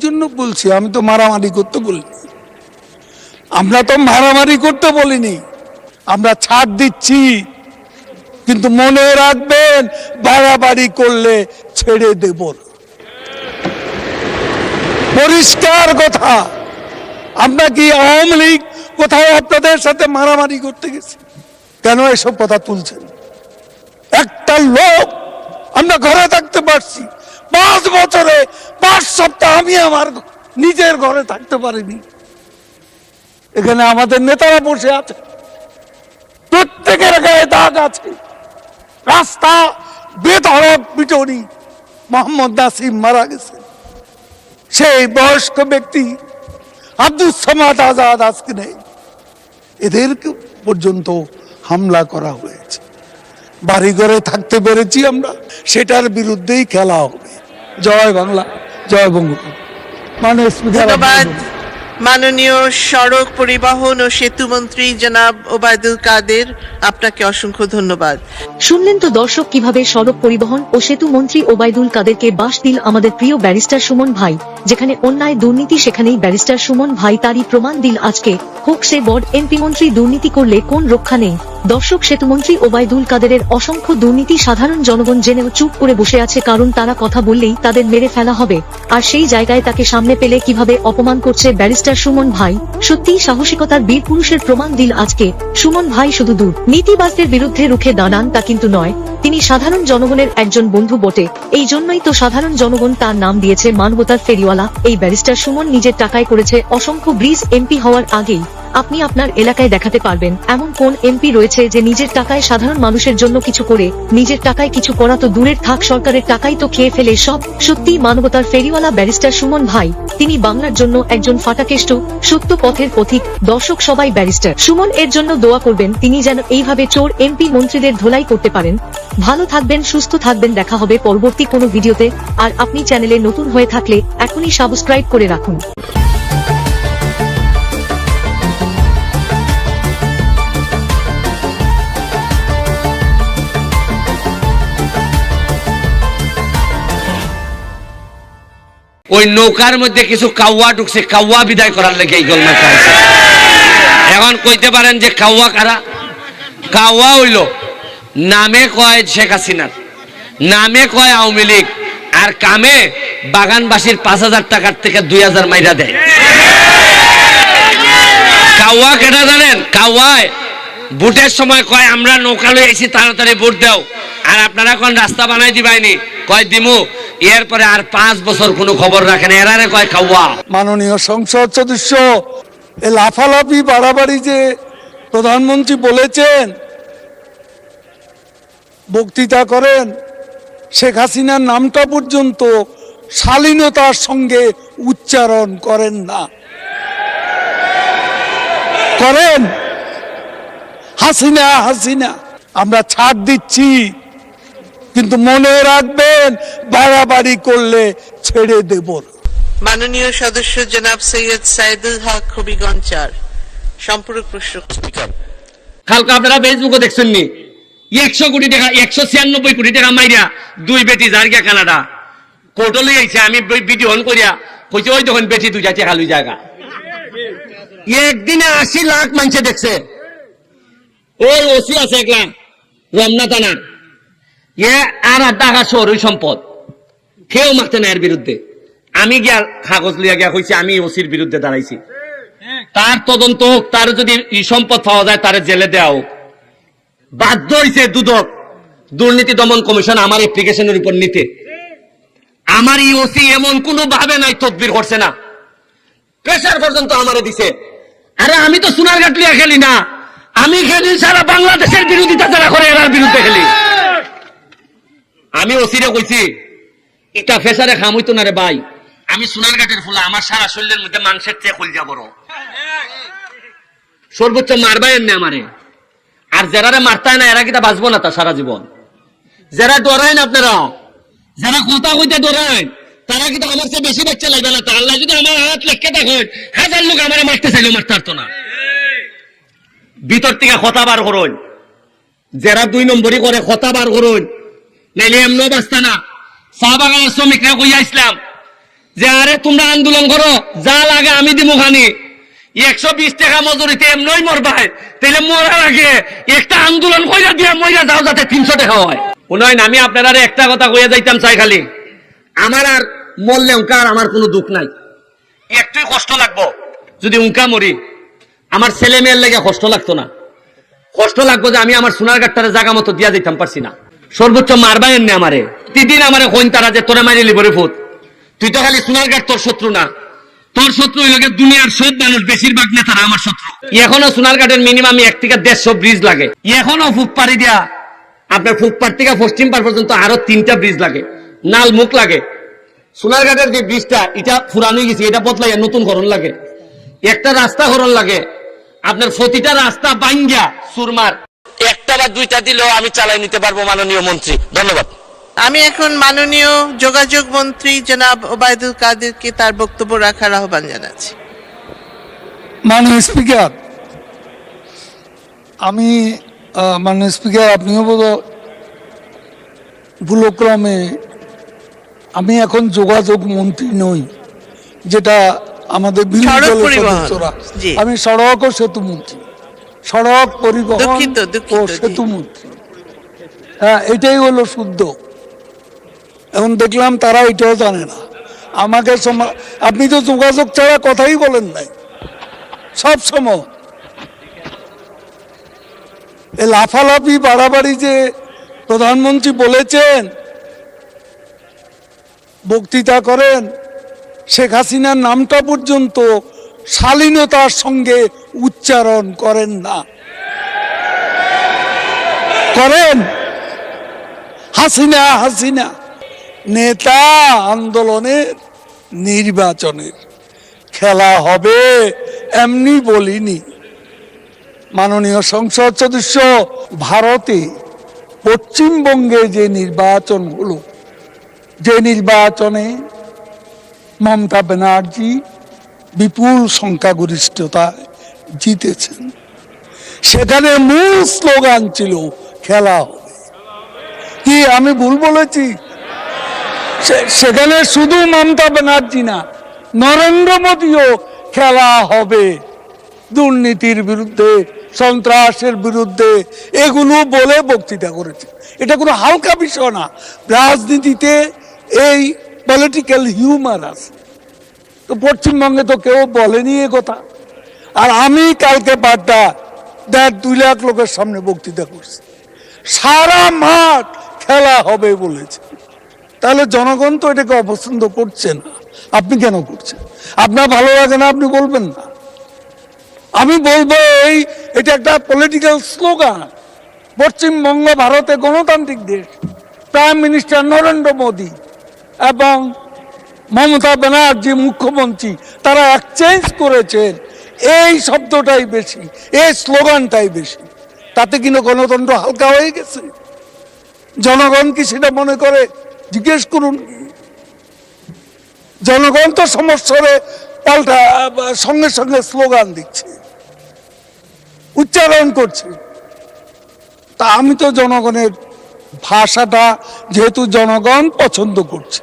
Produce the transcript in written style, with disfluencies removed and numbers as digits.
জন্য বলছি, আমি তো মারামারি করতে বলিনি, আমরা তো মারামারি করতে বলিনি, আমরা ছাড় দিচ্ছি, কিন্তু মনে রাখবেন বাড়াবাড়ি করলে ছেড়ে দেব না। পরিষ্কার কথা। আমরা কি আওয়ামী লীগ কোথাও আপনাদের সাথে মারামারি করতে গেছি? কেন এসব কথা তুলছেন? একটা লোক আমরা ঘরে থাকতে পারছি 5 বছরে 5 সপ্তাহ আমি আমার নিজের ঘরে থাকতে পারিনি। এখানে আমাদের নেতারা বসে আছে, প্রত্যেকের গায়ে দাগ আছে। রাস্তা বেধড়ক পিটুনি, মোহাম্মদ নাসিম মারা গেছে, সেই বয়স্ক ব্যক্তি আব্দুল সামাদ আজাদ আজকে নেই, এদেরকে পর্যন্ত হামলা করা হয়েছে। বাড়ি ঘরে থাকতে পেরেছি আমরা, সেটার বিরুদ্ধেই খেলা হবে। জয় বাংলা, জয় বঙ্গবন্ধু। ধন্যবাদ মাননীয় সড়ক পরিবহন ও সেতু মন্ত্রী জনাব ওবায়দুল কাদের, আপনাকে অসংখ্য ধন্যবাদ। শুনলেন তো দর্শক, কিভাবে সড়ক পরিবহন ও সেতু মন্ত্রী ওবায়দুল কাদেরকে বাঁশ দিল আমাদের প্রিয় ব্যারিস্টার সুমন ভাই। যেখানে অন্যায় দুর্নীতি সেখানেই ব্যারিস্টার সুমন ভাই তারই প্রমাণ দিল আজকে। হোক সে বোর্ড এমপি মন্ত্রী, দুর্নীতি করলে কোন রক্ষা নেই। দর্শক, সেতুমন্ত্রী ওবায়দুল কাদেরের অসংখ্য দুর্নীতি সাধারণ জনগণ জেনেও চুপ করে বসে আছে, কারণ তারা কথা বললেই তাদের মেরে ফেলা হবে। আর সেই জায়গায় তাকে সামনে পেলে কিভাবে অপমান করছে ব্যারিস্টার সুমন ভাই। সত্যিই সাহসিকতার বীর পুরুষের প্রমাণ দিল আজকে। সুমন ভাই শুধু দুর্নীতিবাজদের বিরুদ্ধে রুখে দাঁড়ান তা কিন্তু নয়, তিনি সাধারণ জনগণের একজন বন্ধু বটে। এই জন্যই তো সাধারণ জনগণ তার নাম দিয়েছে মানবতার ফেরিওয়ালা। এই ব্যারিস্টার সুমন নিজের টাকায় করেছে অসংখ্য ব্রিজ। এমপি হওয়ার আগেই আপনি আপনার এলাকায় দেখাতে পারবেন এমন কোন এমপি রয়েছে যে নিজের টাকায় সাধারণ মানুষের জন্য কিছু করে? নিজের টাকায় কিছু করা তো দূরের থাক, সরকারের টাকাই তো খেয়ে ফেলে সব। সত্যি মানবতার ফেরিওয়ালা ব্যারিস্টার সুমন ভাই, তিনি বাংলার জন্য একজন ফাটাকেষ্ট, সত্য পথের পথিক। দর্শক সবাই ব্যারিস্টার সুমন এর জন্য দোয়া করবেন, তিনি যেন এইভাবে চোর এমপি মন্ত্রীদের ধোলাই করতে পারেন। ভালো থাকবেন, সুস্থ থাকবেন, দেখা হবে পরবর্তী কোনো ভিডিওতে। আর আপনি চ্যানেলে নতুন হয়ে থাকলে এখনই সাবস্ক্রাইব করে রাখুন। ওই নৌকার মধ্যে কিছু কাউয়া ঢুকছে, কাউয়া বিদায় করার লেগে এই গল্প খাইছে। এখন কইতে পারেন যে কাউয়া কারা? কাউয়া হইল নামে কয় শেখ হাসিনার, নামে কয় আওয়ামী লীগ, আর কামে বাগানবাসীর 5,000 টাকার থেকে 2,000 মাইরা দেয়। কাউয়া কেটা জানেন? কাউয়ায় ভোটের সময় কয় আমরা নৌকা লই আইছি, তাড়াতাড়ি ভোট দাও, আর আপনারা কোন রাস্তা বানাই দিবাইনি, কয় দিমু, এরপরে আর 5 বছর কোনো খবর রাখেন, এরারে কয় কাউয়া। মাননীয় সংসদ সদস্য, এ লাফালাফি বাড়াবাড়ি যে প্রধানমন্ত্রী বলেছেন, বক্তৃতা করেন, শেখ হাসিনার নামটা পর্যন্ত শালীনতার সঙ্গে উচ্চারণ করেন না। করেন হাসিনা হাসিনা। আমরা ছাড় দিচ্ছি, কিন্তু মনে রাখবেন বাড়াবাড়ি করলে ছেড়ে দেব না। মাননীয় সদস্য জনাব সৈয়দ সাইদুল হক হবিগঞ্জ 4, সম্পূরক প্রশ্ন। কালকে আপনারা ফেসবুকে দেখছেন নি 100 কোটি টাকা, 196 কোটি টাকা মাইরা 2 বেটি জার্গা কানাডা কোর্টে লই আইছে। আমি ভিডিও অন করিয়া কইছে ওই যখন বেটি 2 টাকা লই জায়গা, একদিনে 80 লাখ মানুষ দেখছে। ওই ওসি আছে একলা রমনা থানা, আর টাকা শহরই সম্পদ, কেউ মারতে না এর বিরুদ্ধে। আমি গিয়া কাগজ লিয়া গিয়া কইছি আমি ওসির বিরুদ্ধে দাঁড়াইছি, তার তদন্ত হোক, তার যদি সম্পদ পাওয়া যায় তার জেলে দেওয়া হোক। বাধ্য হয়েছে দুদক, দুর্নীতি দমন কমিশন আমার অ্যাপ্লিকেশনের উপর নিতে। আমার এই ওসি এমন কোন ভাবে নাই তদবির করছে না, প্রেসার পর্যন্ত আমারে দিছে। আরে আমি তো সোনারঘাট লিয়া খেলি না, আমি খেলি সারা বাংলাদেশের বিরোধিতা যারা করে এরার বিরুদ্ধে খেলি। আমি ওসিরে কইছি এটা ফেসারে খাম হইতো না রে ভাই, আমি সোনারঘাটের ফুলা, আমার সারা শরীরের মধ্যে মাংসের চেয়ে খুলজা বড়, সর্বোচ্চ মারবাই এমনি আমারে। আর যারা মারতায় না এরা কিটা বাঁচবো না তা সারা জীবন? যারা ডরায় না আপনারা, যারা কথা কইতে ডরায়, তারা কিন্তু আমার চেয়ে বেশি বাচ্চা লাগবে না। আল্লাহ যদি আমার হাত লেখকে দেখেন 1000 লোক আমার মারতে চাইলেও মারতে পারতো না। ভিতর থেকে কথা বার করুন, যারা 2 নম্বরই করে কথা বার করুন, নাইলে এমনও বাঁচতা না। চা বাগানের শ্রমিকরা কইয়া ইসলাম যে আরে তোমরা আন্দোলন করো, যা লাগে আমি দিব খানি, 120 টাকা মজুরিতে এমনই মরবাই, তাহলে মরার আগে একটা আন্দোলন কইরা দিয়া মইরা যাও যাতে 300 টাকা হয়। উন্নয়ন আমি আপনারা একটা কথা কইয়া যাইতাম চাই, খালি আমার আর মরলে উনকা আর আমার কোনো দুঃখ নাই, একটুই কষ্ট লাগবো যদি উনকা মরি, আমার ছেলে মেয়ের লেগে কষ্ট লাগতো না, কষ্ট লাগবো যে আমি আমার সোনার গাঠটারে জায়গা মতো দিয়া দিতাম পারছি না, সর্বোচ্চ মারবা এমনি আমারে তিদিন আমারে কইন তারা যে তোরে মারি লিবরে ফুট, তুই তো খালি সোনার গাঠ তোর শত্রু না, তোর শত্রু হইল দুনিয়ার সব মানুষ, বেশিরভাগ নেতারা আমার শত্রু। এখনো সোনার গাঠের মিনিমাম 1 থেকে 150 ব্রিজ লাগে, এখনো ফুকপাড়ি দিয়া আপনার ফুকপাড় থেকে পশ্চিম পাড় পর্যন্ত আরো 3টা ব্রিজ লাগে, নাল মুখ লাগে। সোনারঘাটের যে ব্রিজটা এটা পুরানো গেছে, এটা বদলাইয়া নতুন করণ লাগে, একটা রাস্তা করণ লাগে, আপনার প্রতিটা রাস্তা ভাঙ্গা সুরমার, একটা বা 2টা দিলেও আমি চালাই নিতে পারবো মাননীয় মন্ত্রী। ধন্যবাদ। আমি এখন মাননীয় যোগাযোগ মন্ত্রী জনাব ওবায়দুল কাদেরকে তার বক্তব্য রাখার আহ্বান জানাচ্ছি। মাননীয় স্পিকার, আমি মাননীয় স্পিকার, আপনিও বোধ ভুলক্রমে, আমি এখন যোগাযোগ মন্ত্রী নই, যেটা আমাদের বিরোধী সড়ক দলের পরিবহন। সদস্যরা। জি। আমি সড়ক ও সেতু মন্ত্রী, সড়ক পরিবহন দুঃখিত, ও জি। সেতু মন্ত্রী। হ্যাঁ, এটাই হলো শুদ্ধ। এখন দেখলাম তারা এটাও জানে না। আমাকে আপনি তো যোগাযোগ ছাড়া কথাই বলেন নাই সব সময়। এ লাফালাফি বাড়াবাড়ি যে প্রধানমন্ত্রী বলেছেন, বক্তৃতা করেন, শেখ হাসিনার নামটা পর্যন্ত শালীনতার সঙ্গে উচ্চারণ করেন না, করেন? হাসিনা হাসিনা নেতা আন্দোলনের নির্বাচনের খেলা হবে এমনি বলিনি। মাননীয় সংসদ সদস্য, ভারতে পশ্চিমবঙ্গে যে নির্বাচন হলো, যে নির্বাচনে মমতা ব্যানার্জি বিপুল সংখ্যাগরিষ্ঠতায় জিতেছেন, সেখানে মূল স্লোগান ছিল খেলা হবে। কি আমি ভুল বলেছি? সেখানে শুধু মমতা ব্যানার্জি না, নরেন্দ্র মোদীও খেলা হবে, দুর্নীতির বিরুদ্ধে, সন্ত্রাসের বিরুদ্ধে, এগুলো বলে বক্তৃতা করেছে। এটা কোনো হালকা বিষয় না। রাজনীতিতে এই পলিটিক্যাল হিউমার আছে, তো পশ্চিমবঙ্গে তো কেউ বলেনি এ কথা। আর আমি কালকে 2 লাখ লোকের সামনে বক্তৃতা করছি, সারা মাঠ খেলা হবে বলেছে। তাহলে জনগণ তো এটাকে অপছন্দ করছে না, আপনি কেন করছেন? আপনার ভালো লাগে না, আপনি বলবেন না। আমি বলবো এটা একটা পলিটিক্যাল স্লোগান। পশ্চিমবঙ্গ ভারতে গণতান্ত্রিক দেশ, প্রাইম মিনিস্টার নরেন্দ্র মোদী এবং মমতা ব্যানার্জি মুখ্যমন্ত্রী, তারা এক্সচেঞ্জ করেছেন, এই শব্দটাই বেশি, এই স্লোগানটাই বেশি। তাতে কিনা গণতন্ত্র হালকা হয়ে গেছে? জনগণ কি সেটা মনে করে? জিজ্ঞেস করুন। জনগণ তো সমস্যারে পাল্টা সঙ্গে সঙ্গে স্লোগান দিচ্ছে, উচ্চারণ করছে। তা আমি তো জনগণের ভাষাটা, যেহেতু জনগণ পছন্দ করছে,